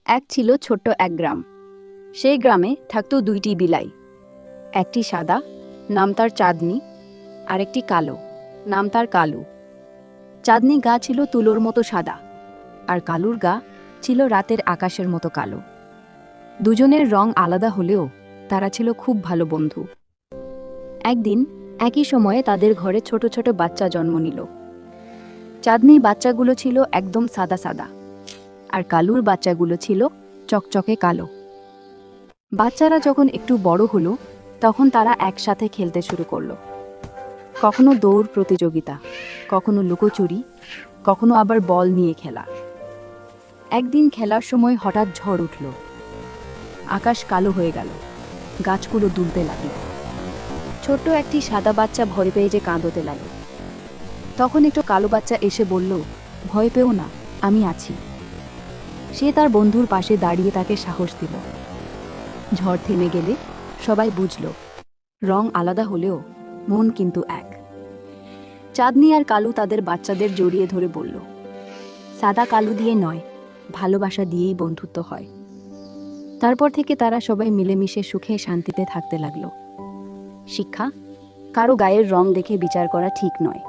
এক ছিল ছোট্ট এক গ্রাম। সেই গ্রামে থাকত দুইটি বিলাই। একটি সাদা, নাম তার চাঁদনি, আর একটি কালো, নাম তার কালু। চাঁদনি গা ছিল তুলোর মতো সাদা, আর কালুর গা ছিল রাতের আকাশের মতো কালো। দুজনের রং আলাদা হলেও তারা ছিল খুব ভালো বন্ধু। একদিন একই সময়ে তাদের ঘরে ছোট ছোট বাচ্চা জন্ম নিল। চাঁদনির বাচ্চাগুলো ছিল একদম সাদা সাদা, আর কালুর বাচ্চাগুলো ছিল চকচকে কালো। বাচ্চারা যখন একটু বড় হলো, তখন তারা একসাথে খেলতে শুরু করলো। কখনো দৌড় প্রতিযোগিতা, কখনো লুকোচুরি, কখনো আবার বল নিয়ে খেলা। একদিন খেলার সময় হঠাৎ ঝড় উঠল। আকাশ কালো হয়ে গেল, গাছগুলো দুলতে লাগলো। ছোট্ট একটি সাদা বাচ্চা ভয় পেয়ে যে কাঁদতে লাগলো। তখন একটু কালো বাচ্চা এসে বলল, ভয় পেও না, আমি আছি। সে তার বন্ধুর পাশে দাঁড়িয়ে তাকে সাহস দিল। ঝড় থেমে গেলে সবাই বুঝল, রং আলাদা হলেও মন কিন্তু এক। চাঁদনি আর কালু তাদের বাচ্চাদের জড়িয়ে ধরে বলল, সাদা কালো দিয়ে নয়, ভালোবাসা দিয়েই বন্ধুত্ব হয়। তারপর থেকে তারা সবাই মিলেমিশে সুখে শান্তিতে থাকতে লাগলো। শিক্ষা: কারো গায়ের রং দেখে বিচার করা ঠিক নয়।